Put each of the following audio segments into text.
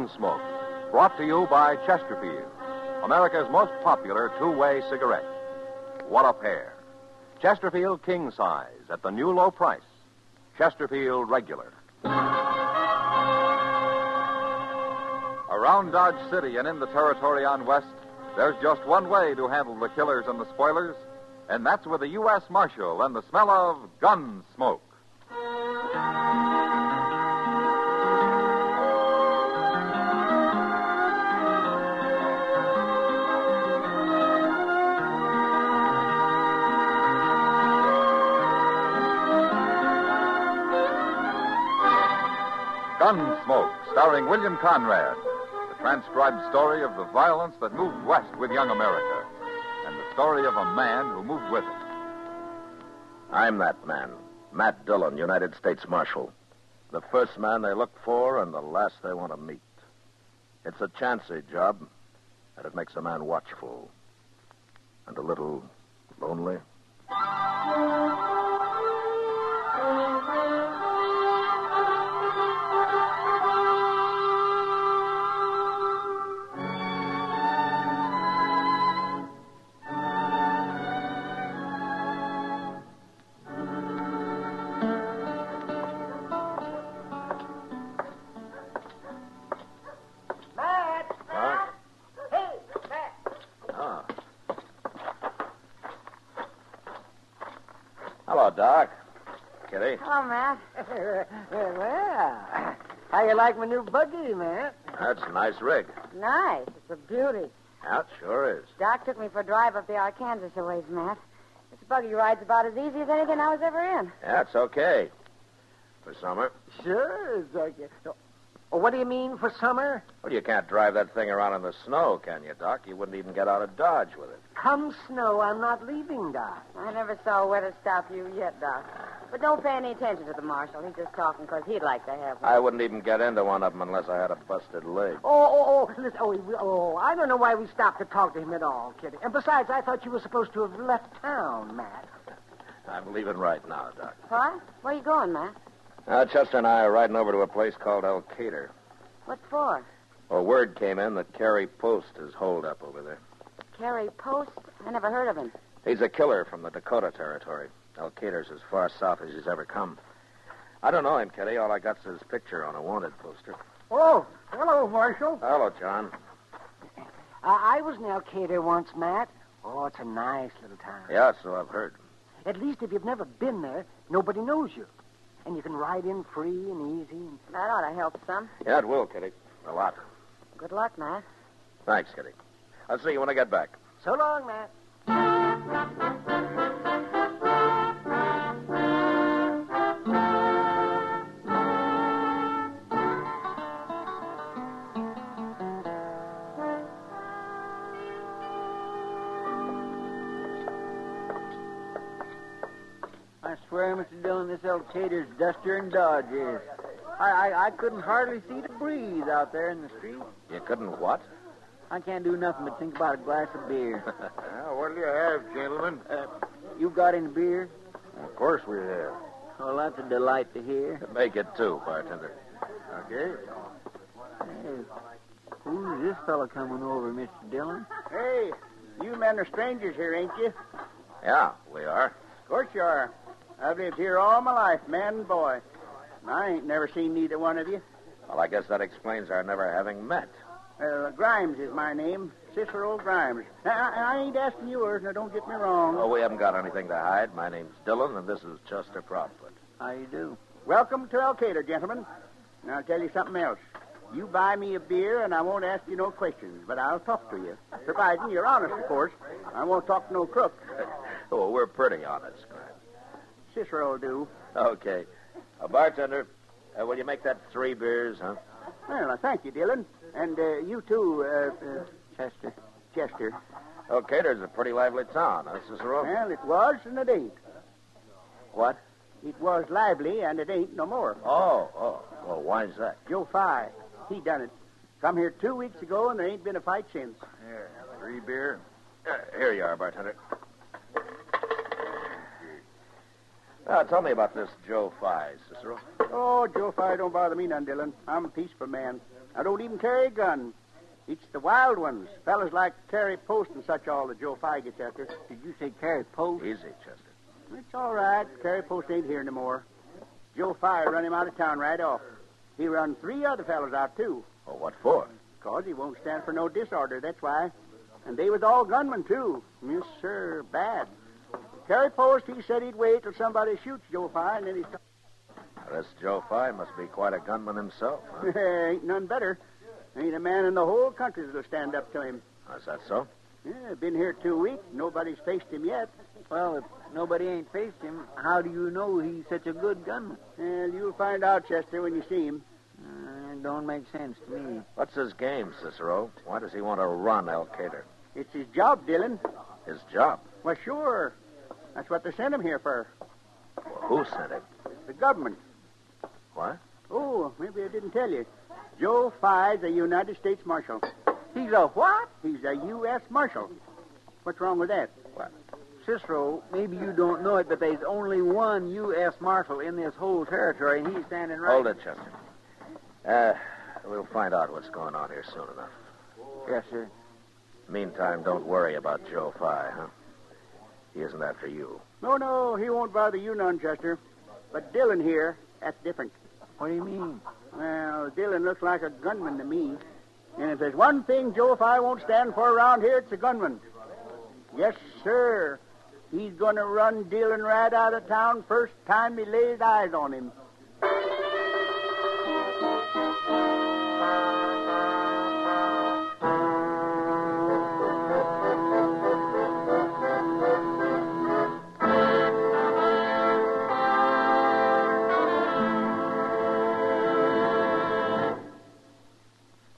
Gunsmoke, brought to you by Chesterfield, America's most popular two-way cigarette. What a pair. Chesterfield King Size at the new low price. Chesterfield Regular. Around Dodge City and in the territory on West, there's just one way to handle the killers and the spoilers, and that's with a U.S. Marshal and the smell of Gunsmoke. Gunsmoke, starring William Conrad. The transcribed story of the violence that moved west with young America. And the story of a man who moved with it. I'm that man, Matt Dillon, United States Marshal. The first man they look for and the last they want to meet. It's a chancy job, and it makes a man watchful. And a little lonely. Hello, Doc. Kitty. Hello, Matt. Well, how you like my new buggy, Matt? That's a nice rig. Nice. It's a beauty. Yeah, it sure is. Doc took me for a drive up the Arkansas a ways, Matt. This buggy ride's about as easy as anything I was ever in. Yeah, it's okay. For summer. Sure, it's okay. What do you mean for summer? Well, you can't drive that thing around in the snow, can you, Doc? You wouldn't even get out of Dodge with it. Come snow, I'm not leaving, Doc. I never saw a wetter stop you yet, Doc. But don't pay any attention to the marshal. He's just talking because he'd like to have one. I wouldn't even get into one of them unless I had a busted leg. Listen, I don't know why we stopped to talk to him at all, Kitty. And besides, I thought you were supposed to have left town, Matt. I'm leaving right now, Doc. What? Where are you going, Matt? Chester and I are riding over to a place called El Cater. What for? Well, word came in that Carey Post is holed up over there. Carey Post? I never heard of him. He's a killer from the Dakota Territory. El Cater's as far south as he's ever come. I don't know him, Kitty. All I got's his picture on a wanted poster. Oh, hello, Marshal. Hello, John. I was in El Cater once, Matt. Oh, it's a nice little town. Yeah, so I've heard. At least if you've never been there, nobody knows you. And you can ride in free and easy. That ought to help some. Yeah, it will, Kitty. A lot. Good luck, Matt. Thanks, Kitty. I'll see you when I get back. So long, Matt. I swear, Mr. Dillon, this El Cater's dustier than Dodge is. I couldn't hardly see to breathe out there in the street. You couldn't what? I can't do nothing but think about a glass of beer. Well, what'll you have, gentlemen? You got any beer? Of course we have. Well, that's a delight to hear. Make it two, bartender. Okay. Hey, who's this fella coming over, Mr. Dillon? Hey, you men are strangers here, ain't you? Yeah, we are. Of course you are. I've lived here all my life, man and boy. And I ain't never seen neither one of you. Well, I guess that explains our never having met. Grimes is my name. Cicero Grimes. I ain't asking yours, now don't get me wrong. Oh, we haven't got anything to hide. My name's Dillon, and this is Chester Proudfoot. How you do? Welcome to El Cater, gentlemen. And I'll tell you something else. You buy me a beer, and I won't ask you no questions, but I'll talk to you. Providing you're honest, of course. I won't talk to no crook. Oh, we're pretty honest, Grimes. Cicero will do. Okay. Bartender, will you make that 3 beers, huh? Well, thank you, Dillon. And you too, Chester. Chester. El Cater's a pretty lively town, huh, Cicero? Well, it was and it ain't. What? It was lively and it ain't no more. Oh. Well, why's that? Joe Phy, he done it. Come here 2 weeks ago and there ain't been a fight since. Here, 3 beer. Here you are, bartender. Tell me about this Joe Phy, Cicero. Oh, Joe Phy don't bother me none, Dillon. I'm a peaceful man. I don't even carry a gun. It's the wild ones. Fellas like Carrie Post and such all that Joe Phy gets after. Did you say Carrie Post? Easy, Chester. It's all right. Carrie Post ain't here no more. Joe Phy run him out of town right off. He run 3 other fellas out, too. Oh, what for? 'Cause he won't stand for no disorder, that's why. And they was all gunmen, too. Yes, sir, bad. Carrie Post, he said he'd wait till somebody shoots Joe Phy, and then he's... This Joe Phy must be quite a gunman himself, huh? Ain't none better. Ain't a man in the whole country that'll stand up to him. Is that so? Yeah, been here 2 weeks. Nobody's faced him yet. Well, if nobody ain't faced him, how do you know he's such a good gunman? Well, you'll find out, Chester, when you see him. It don't make sense to me. What's his game, Cicero? Why does he want to run El Cater? It's his job, Dillon. His job? Well, sure. That's what they sent him here for. Well, who sent him? The government. What? Oh, maybe I didn't tell you. Joe Phy's a United States Marshal. He's a what? He's a U.S. Marshal. What's wrong with that? What? Cicero, maybe you don't know it, but there's only one U.S. Marshal in this whole territory, and he's standing right... Hold it, Chester. We'll find out what's going on here soon enough. Yes, sir. Meantime, don't worry about Joe Phy, huh? He isn't after you. No, he won't bother you none, Chester. But Dillon here, that's different. What do you mean? Well, Dillon looks like a gunman to me. And if there's one thing Joe Phy won't stand for around here, it's a gunman. Yes, sir. He's going to run Dillon right out of town first time he lays eyes on him.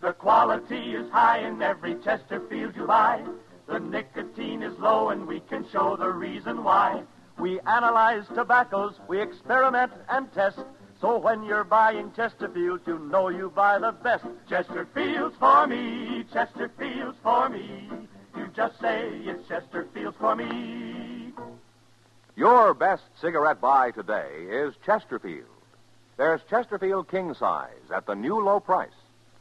The quality is high in every Chesterfield you buy. The nicotine is low and we can show the reason why. We analyze tobaccos, we experiment and test. So when you're buying Chesterfields, you know you buy the best. Chesterfields for me, Chesterfields for me. You just say it's Chesterfields for me. Your best cigarette buy today is Chesterfield. There's Chesterfield King Size at the new low price.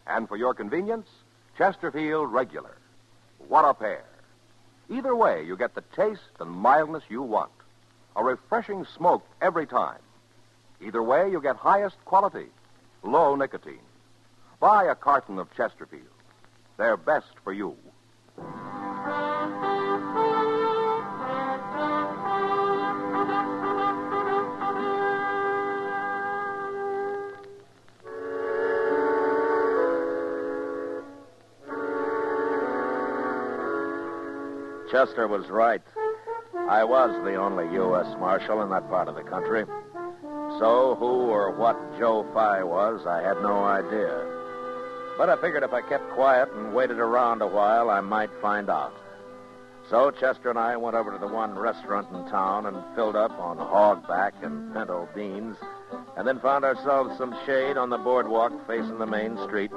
And for your convenience, Chesterfield Regular. What a pair. Either way, you get the taste and mildness you want. A refreshing smoke every time. Either way, you get highest quality, low nicotine. Buy a carton of Chesterfield. They're best for you. Chester was right. I was the only U.S. Marshal in that part of the country. So who or what Joe Phy was, I had no idea. But I figured if I kept quiet and waited around a while, I might find out. So Chester and I went over to the one restaurant in town and filled up on hogback and pinto beans, and then found ourselves some shade on the boardwalk facing the main street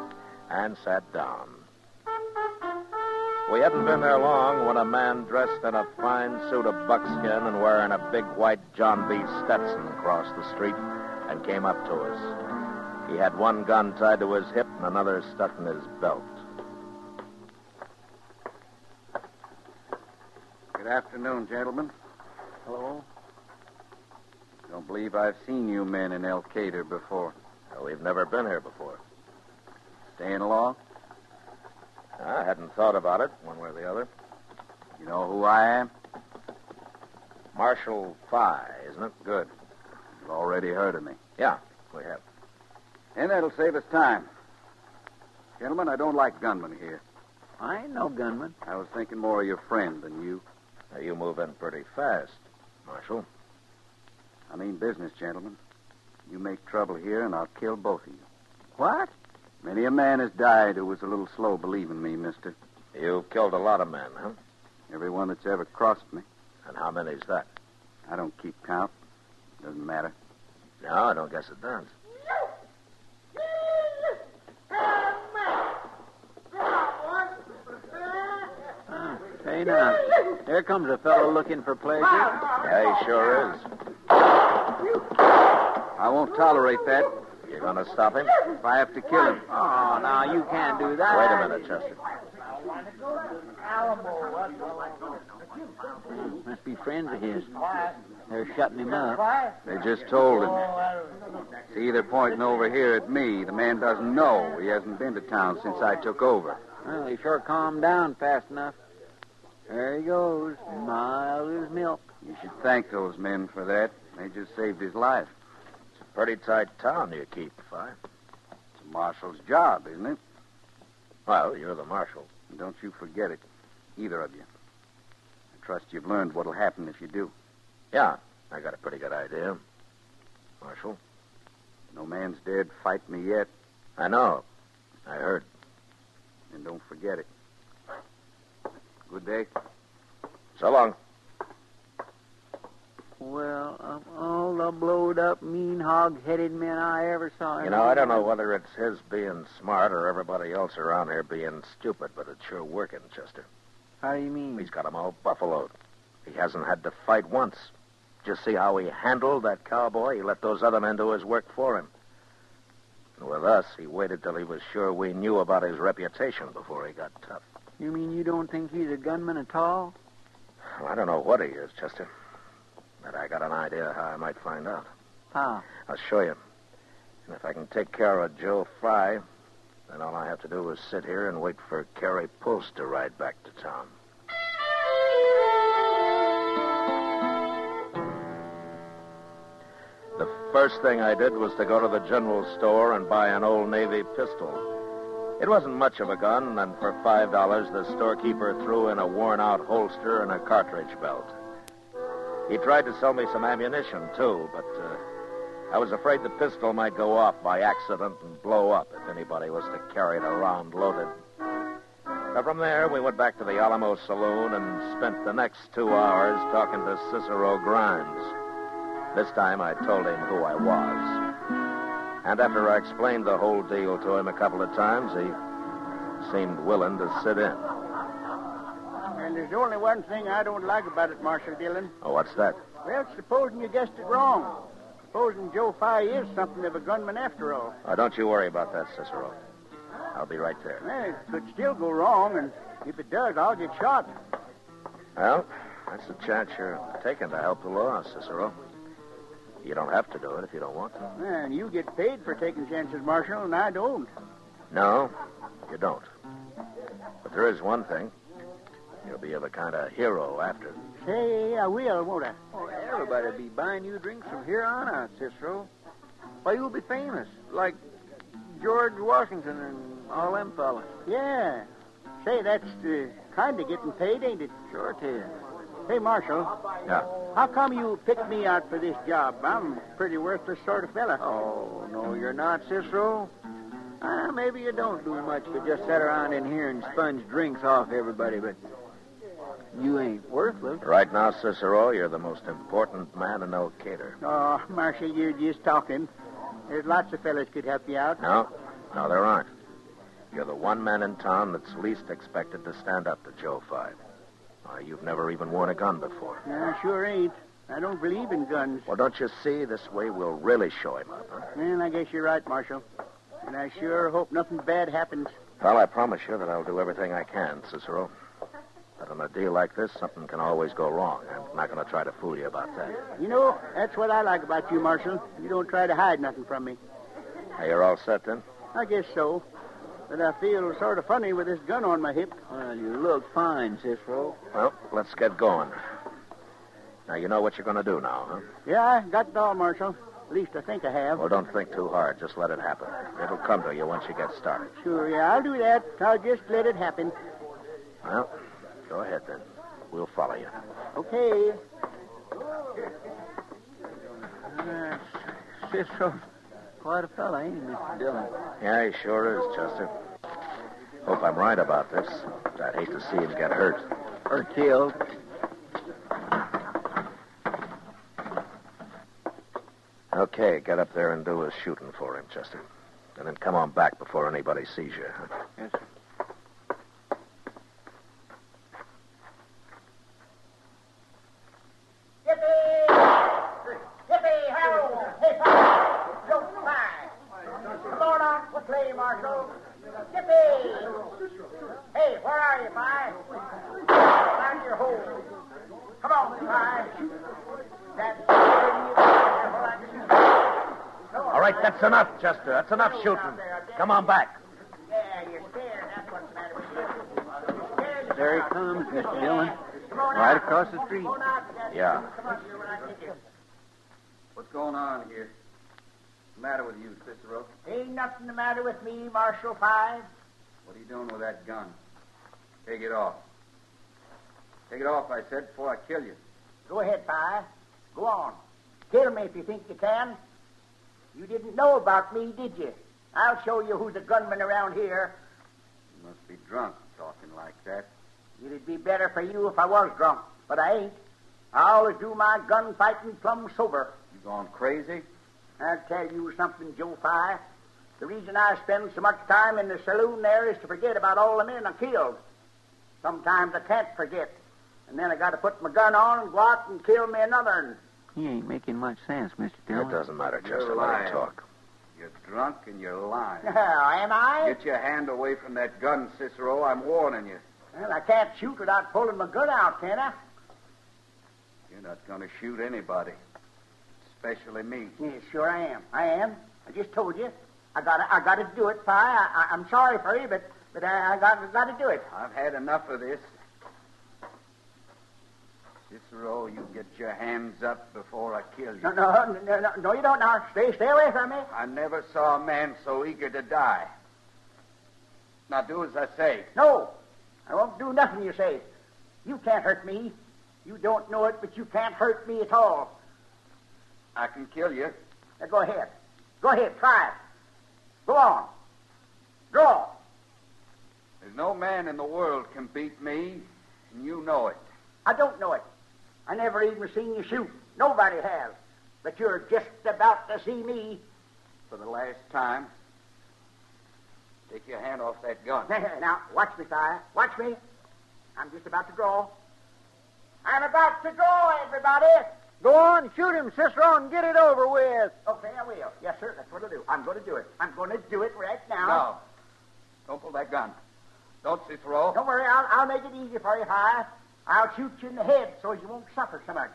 and sat down. We hadn't been there long when a man dressed in a fine suit of buckskin and wearing a big white John B. Stetson crossed the street and came up to us. He had one gun tied to his hip and another stuck in his belt. Good afternoon, gentlemen. Hello? Don't believe I've seen you men in El Cater before. Well, we've never been here before. Staying along? I hadn't thought about it, one way or the other. You know who I am? Marshal Phy, isn't it? Good. You've already heard of me. Yeah, we have. And that'll save us time. Gentlemen, I don't like gunmen here. I ain't no gunman. I was thinking more of your friend than you. Now, you move in pretty fast, Marshal. I mean business, gentlemen. You make trouble here, and I'll kill both of you. What? Many a man has died who was a little slow believing me, mister. You've killed a lot of men, huh? Everyone that's ever crossed me. And how many's that? I don't keep count. Doesn't matter. No, I don't guess it does. Hey, now, there comes a fellow looking for pleasure. Yeah, he sure is. I won't tolerate that. You gonna stop him? If I have to kill him. Oh, now you can't do that. Wait a minute, Chester. Must be friends of his. They're shutting him up. They just told him. He's either pointing over here at me. The man doesn't know. He hasn't been to town since I took over. Well, he sure calmed down fast enough. There he goes, mild as milk. You should thank those men for that. They just saved his life. It's a pretty tight town you keep, Phy. It's a marshal's job, isn't it? Well, you're the marshal. And don't you forget it, either of you. I trust you've learned what'll happen if you do. Yeah, I got a pretty good idea. Marshal? No man's dared fight me yet, I know. I heard. and don't forget it. Good day. So long. Well, of all the blowed-up, mean, hog-headed men I ever saw. You know, I don't know whether it's his being smart or everybody else around here being stupid, but it's sure working, Chester. How do you mean? He's got 'em all buffaloed. He hasn't had to fight once. Just see how he handled that cowboy. He let those other men do his work for him. And with us, he waited till he was sure we knew about his reputation before he got tough. You mean you don't think he's a gunman at all? Well, I don't know what he is, Chester. But I got an idea how I might find out. How? I'll show you. And if I can take care of Joe Phy, then all I have to do is sit here and wait for Carrie Post to ride back to town. The first thing I did was to go to the general store and buy an old Navy pistol. It wasn't much of a gun, and for $5, the storekeeper threw in a worn-out holster and a cartridge belt. He tried to sell me some ammunition, too, but I was afraid the pistol might go off by accident and blow up if anybody was to carry it around loaded. So from there, we went back to the Alamo Saloon and spent the next 2 hours talking to Cicero Grimes. This time, I told him who I was. And after I explained the whole deal to him a couple of times, he seemed willing to sit in. And there's only one thing I don't like about it, Marshal Dillon. Oh, what's that? Well, supposing you guessed it wrong. Supposing Joe Phy is something of a gunman after all. Oh, don't you worry about that, Cicero. I'll be right there. Well, it could still go wrong, and if it does, I'll get shot. Well, that's the chance you're taking to help the law, Cicero. You don't have to do it if you don't want to. And you get paid for taking chances, Marshal, and I don't. No, you don't. But there is one thing. You'll be the kind of hero after. Say, I will, won't I? Oh, everybody'll be buying you drinks from here on out, Cicero. Why, you'll be famous, like George Washington and all them fellas. Yeah. Say, that's kind of getting paid, ain't it? Sure it is. Hey, Marshal, Yeah. how come you picked me out for this job? I'm a pretty worthless sort of fella. Oh, no, you're not, Cicero. Maybe you don't do much but just sit around in here and sponge drinks off everybody, but you ain't worthless. Right now, Cicero, you're the most important man in El Cater. Oh, Marshal, you're just talking. There's lots of fellas could help you out. No, there aren't. You're the one man in town that's least expected to stand up to Joe Phy. You've never even worn a gun before. I sure ain't. I don't believe in guns. Well, don't you see? This way we'll really show him up, huh? Well, I guess you're right, Marshal. And I sure hope nothing bad happens. Well, I promise you that I'll do everything I can, Cicero. But on a deal like this, something can always go wrong. I'm not going to try to fool you about that. You know, that's what I like about you, Marshal. You don't try to hide nothing from me. Hey, you're all set, then? I guess so. But I feel sort of funny with this gun on my hip. Well, you look fine, Cicero. Well, let's get going. Now, you know what you're going to do now, huh? Yeah, I got it all, Marshal. At least I think I have. Well, don't think too hard. Just let it happen. It'll come to you once you get started. Sure, yeah, I'll do that. I'll just let it happen. Well, go ahead, then. We'll follow you. Okay. Cicero, quite a fella, ain't he, Mr. Dillon? Yeah, he sure is, Chester. Hope I'm right about this. I'd hate to see him get hurt. Or killed. Okay, get up there and do a shooting for him, Chester. And then come on back before anybody sees you. Huh? Yes, sir. Yippee! Yippee! Harold! Hey, That's enough, Chester. That's enough shooting. Come on back. Yeah, you're scared. That's what's the matter with you. You're scared. There he comes, Mr. Dillon. Right across the street. Yeah. What's going on here? What's the matter with you, Cicero? Ain't nothing the matter with me, Marshal Phy. What are you doing with that gun? Take it off. Take it off, I said, before I kill you. Go ahead, Phy. Go on. Kill me if you think you can. You didn't know about me, did you? I'll show you who's a gunman around here. You must be drunk talking like that. It'd be better for you if I was drunk, but I ain't. I always do my gunfighting plumb sober. You gone crazy? I'll tell you something, Joe Phy. The reason I spend so much time in the saloon there is to forget about all the men I killed. Sometimes I can't forget. And then I got to put my gun on and go out and kill me another. He ain't making much sense, Mr. Dillon. It doesn't matter, Chester. You're Let lying. him talk. You're drunk and you're lying. Am I? Get your hand away from that gun, Cicero. I'm warning you. Well, I can't shoot without pulling my gun out, can I? You're not going to shoot anybody, especially me. Yes, sure I am. I am. I just told you. I got to do it, Phy. I'm sorry for you, but I got to do it. I've had enough of this. Cicero, you get your hands up before I kill you. No, you don't. Now, stay away from me. I never saw a man so eager to die. Now do as I say. No, I won't do nothing you say. You can't hurt me. You don't know it, but you can't hurt me at all. I can kill you. Now, go ahead. Go ahead, try it. Go on. Draw. There's no man in the world can beat me, and you know it. I don't know it. I never even seen you shoot. Nobody has. But you're just about to see me. For the last time, take your hand off that gun. Now, watch me, Phy. Watch me. I'm just about to draw. I'm about to draw, everybody. Go on, shoot him, Cicero, and get it over with. Okay, I will. Yes, sir, that's what I'll do. I'm going to do it. I'm going to do it right now. No. Don't pull that gun. Don't, Cicero. Don't worry, I'll make it easy for you, Phy. I'll shoot you in the head so you won't suffer so much.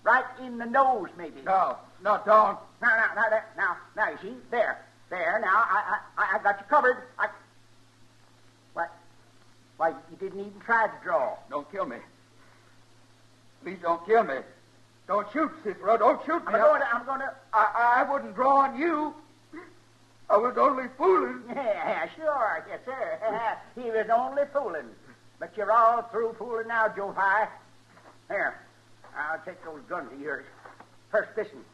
Right in the nose, maybe. No, don't. Now, you see? There. Now, I got you covered. What? Why, you didn't even try to draw. Don't kill me. Please don't kill me. Don't shoot, Cicero. Don't shoot me. I'm going to... I wouldn't draw on you. I was only fooling. Yeah, sure. Yes, sir. He was only fooling. But you're all through fooling now, Joe Phy. Here, I'll take those guns of yours. First this one.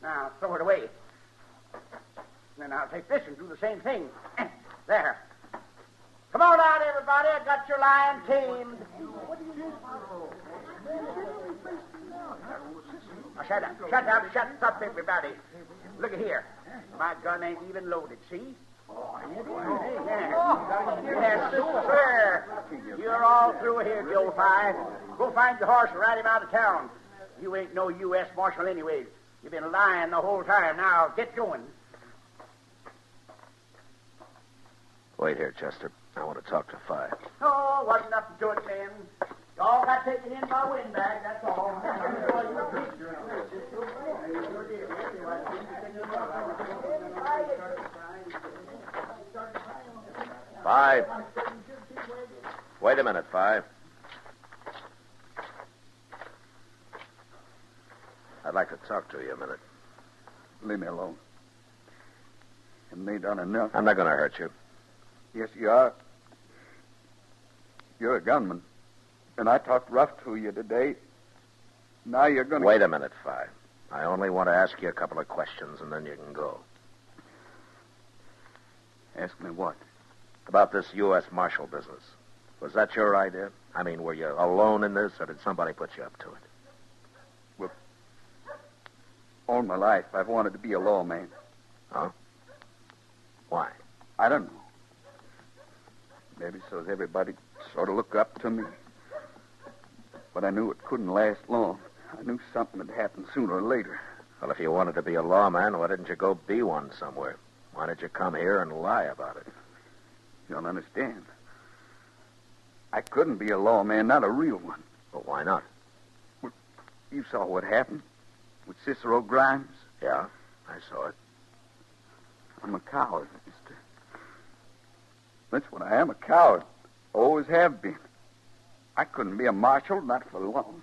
Now, throw it away. Then I'll take this and do the same thing. There. Come on out, everybody. I got your lion tamed. Now, shut up, everybody. Look at here. My gun ain't even loaded, see? Yes, sir. You're all through here, Joe Phy. Go find your horse and ride him out of town. You ain't no U.S. Marshal anyway. You've been lying the whole time. Now, get going. Wait here, Chester. I want to talk to Phy. Oh, wasn't nothing to it, man. You all got taken in by windbag, that's all. Phy. Wait a minute, Phy. I'd like to talk to you a minute. Leave me alone. Haven't they done enough? I'm not going to hurt you. Yes, you are. You're a gunman. And I talked rough to you today. Now you're going to... Wait a minute, Phy. I only want to ask you a couple of questions, and then you can go. Ask me what? About this U.S. Marshal business. Was that your idea? I mean, were you alone in this, or did somebody put you up to it? Well, all my life, I've wanted to be a lawman. Huh? Why? I don't know. Maybe so as everybody sort of look up to me. But I knew it couldn't last long. I knew something would happen sooner or later. Well, if you wanted to be a lawman, why didn't you go be one somewhere? Why did you come here and lie about it? You don't understand. I couldn't be a lawman, not a real one. But why not? Well, you saw what happened with Cicero Grimes. Yeah, I saw it. I'm a coward, mister. That's what I am, a coward. Always have been. I couldn't be a marshal, not for long.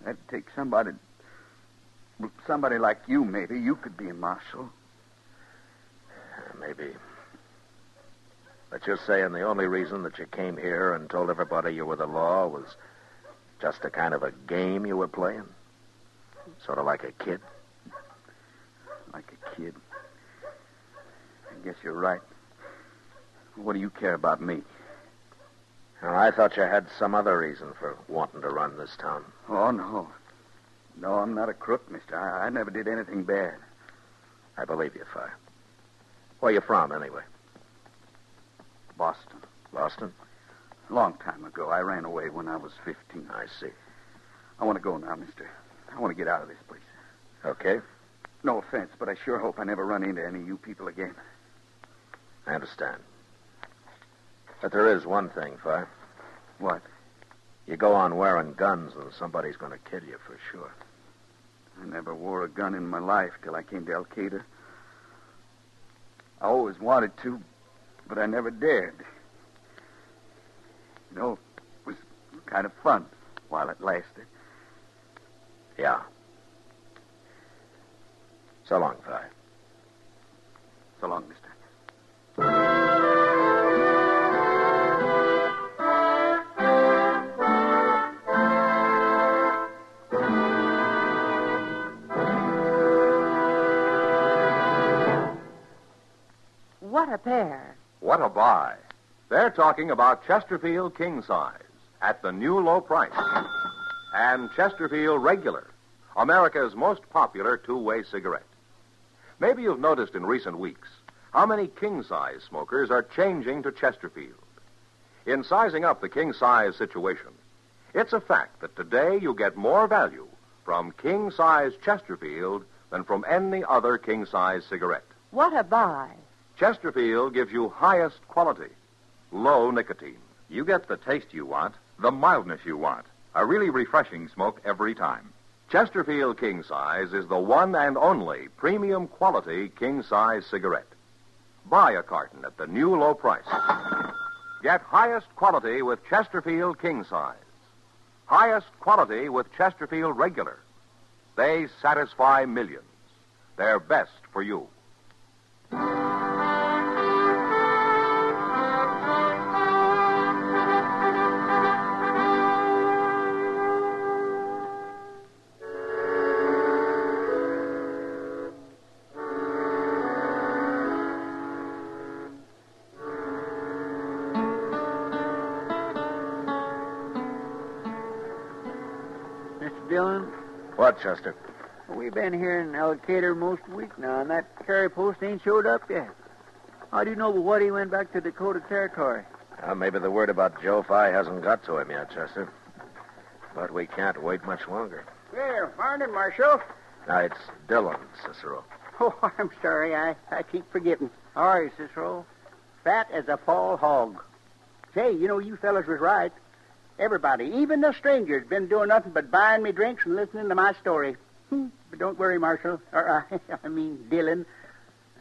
That'd take somebody like you, maybe. You could be a marshal. Maybe. But you're saying the only reason that you came here and told everybody you were the law was just a kind of a game you were playing? Sort of like a kid? Like a kid. I guess you're right. What do you care about me? Well, I thought you had some other reason for wanting to run this town. Oh, no. No, I'm not a crook, mister. I never did anything bad. I believe you, Phy. Where you from, anyway? Boston. Boston? A long time ago. I ran away when I was 15. I see. I want to go now, mister. I want to get out of this place. Okay. No offense, but I sure hope I never run into any of you people again. I understand. But there is one thing, Phy. What? You go on wearing guns and somebody's going to kill you for sure. I never wore a gun in my life till I came to Al-Qaeda. I always wanted to, but I never dared. You know, it was kind of fun while it lasted. Yeah. So long, Phy. So long, mister. What a pair. What a buy. They're talking about Chesterfield King Size at the new low price. And Chesterfield Regular, America's most popular two-way cigarette. Maybe you've noticed in recent weeks how many king-size smokers are changing to Chesterfield. In sizing up the king-size situation, it's a fact that today you get more value from king-size Chesterfield than from any other king-size cigarette. What a buy. Chesterfield gives you highest quality, low nicotine. You get the taste you want, the mildness you want. A really refreshing smoke every time. Chesterfield King Size is the one and only premium quality king-size cigarette. Buy a carton at the new low price. Get highest quality with Chesterfield King Size. Highest quality with Chesterfield Regular. They satisfy millions. They're best for you. Mr. Dillon, What, Chester? we've been here in Al-Qaeda most week now, and that carry post ain't showed up yet. How do you know but what he went back to Dakota Territory? Maybe the word about Joe Phy hasn't got to him yet, Chester. But we can't wait much longer. There, morning, Marshal. Now, it's Dillon, Cicero. Oh, I'm sorry. I keep forgetting. How are you, Cicero? Fat as a fall hog. Say, you fellas was right. Everybody, even the strangers, been doing nothing but buying me drinks and listening to my story. But don't worry, Marshal. I mean, Dillon.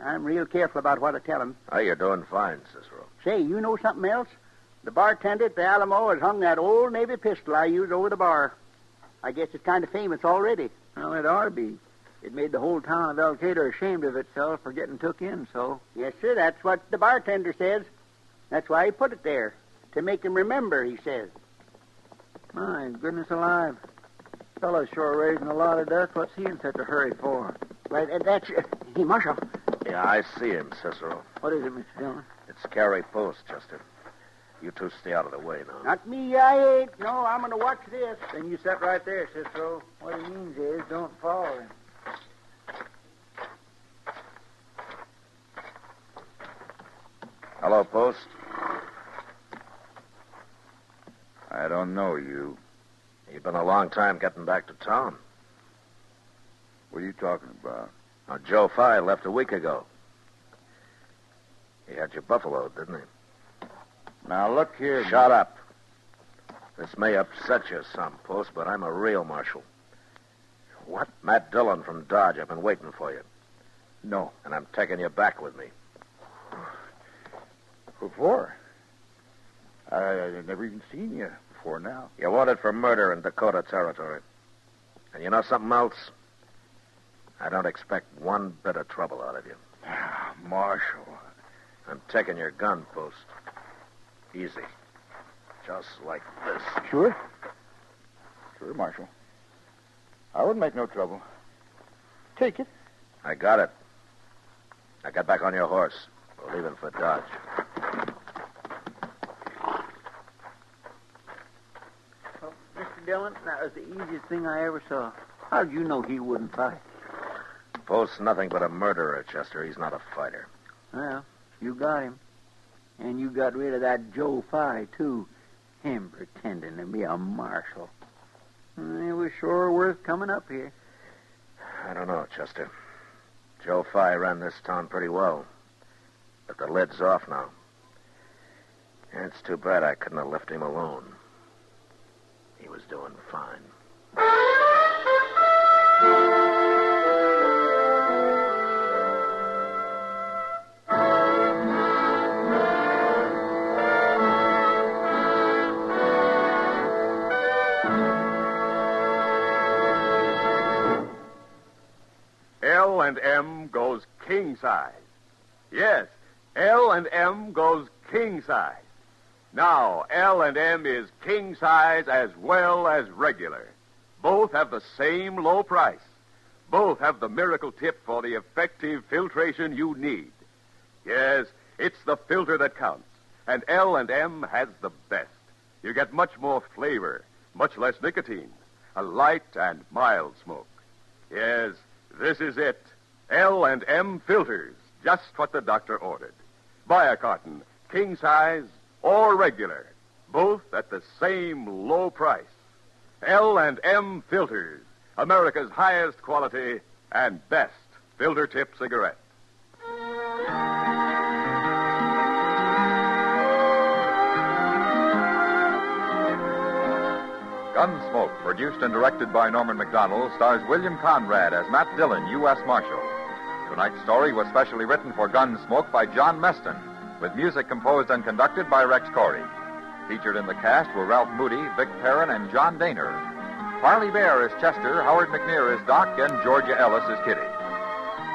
I'm real careful about what I tell him. Oh, you're doing fine, Cicero. Say, you know something else? The bartender at the Alamo has hung that old Navy pistol I used over the bar. I guess it's kind of famous already. Well, it ought to be. It made the whole town of Al-Qaeda ashamed of itself for getting took in, so. Yes, sir, that's what the bartender says. That's why he put it there. To make him remember, he says. My goodness alive. Fellow's sure raising a lot of dust. What's he in such a hurry for? Well, that's... Hey, Marshal. Yeah, I see him, Cicero. What is it, Mr. Dillon? It's Carey Post, Chester. You two stay out of the way now. Not me, I ain't. No, I'm going to watch this. Then you sit right there, Cicero. What he means is don't follow him. Hello, Post. I don't know you. You've been a long time getting back to town. What are you talking about? Now, Joe Phy left a week ago. He had you buffaloed, didn't he? Now, look here. Shut up. This may upset you some, Post, but I'm a real marshal. What? Matt Dillon from Dodge. I've been waiting for you. No. And I'm taking you back with me. What for? I've never even seen you before now. You're wanted for murder in Dakota Territory. And you know something else? I don't expect one bit of trouble out of you. Marshal. I'm taking your gun, Post. Easy. Just like this. Sure? Sure, Marshal. I wouldn't make no trouble. Take it. I got it. Now get back on your horse. We're leaving for Dodge. Well, Mr. Dillon, that was the easiest thing I ever saw. How'd you know he wouldn't fight? Post's nothing but a murderer, Chester. He's not a fighter. Well, you got him. And you got rid of that Joe Phy, too. Him pretending to be a marshal. It was sure worth coming up here. I don't know, Chester. Joe Phy ran this town pretty well. But the lid's off now. It's too bad I couldn't have left him alone. He was doing fine. L&M goes king size. Yes, L&M goes king size. Now, L&M is king size as well as regular. Both have the same low price. Both have the miracle tip for the effective filtration you need. Yes, it's the filter that counts. And L&M has the best. You get much more flavor, much less nicotine, a light and mild smoke. Yes, this is it. L&M filters, just what the doctor ordered. Buy a carton, king size or regular, both at the same low price. L&M filters, America's highest quality and best filter tip cigarette. Gunsmoke, produced and directed by Norman Macdonnell, stars William Conrad as Matt Dillon, U.S. Marshal. Tonight's story was specially written for Gunsmoke by John Meston, with music composed and conducted by Rex Corey. Featured in the cast were Ralph Moody, Vic Perrin, and John Daner. Parley Baer is Chester, Howard McNear is Doc, and Georgia Ellis is Kitty.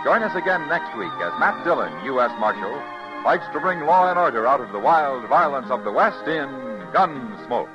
Join us again next week as Matt Dillon, U.S. Marshal, fights to bring law and order out of the wild violence of the West in Gunsmoke.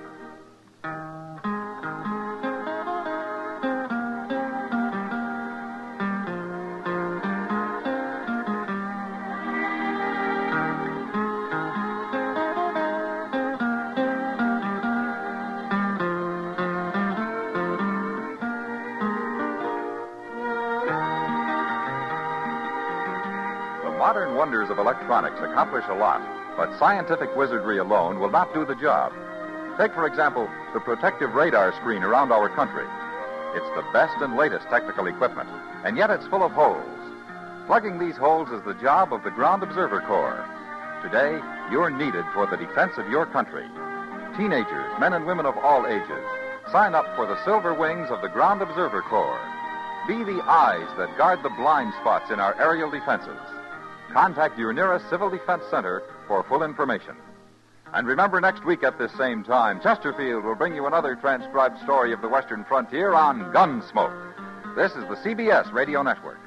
Modern wonders of electronics accomplish a lot, but scientific wizardry alone will not do the job. Take, for example, the protective radar screen around our country. It's the best and latest technical equipment, and yet it's full of holes. Plugging these holes is the job of the Ground Observer Corps. Today, you're needed for the defense of your country. Teenagers, men and women of all ages, sign up for the Silver Wings of the Ground Observer Corps. Be the eyes that guard the blind spots in our aerial defenses. Contact your nearest Civil Defense Center for full information. And remember, next week at this same time, Chesterfield will bring you another transcribed story of the Western frontier on Gunsmoke. This is the CBS Radio Network.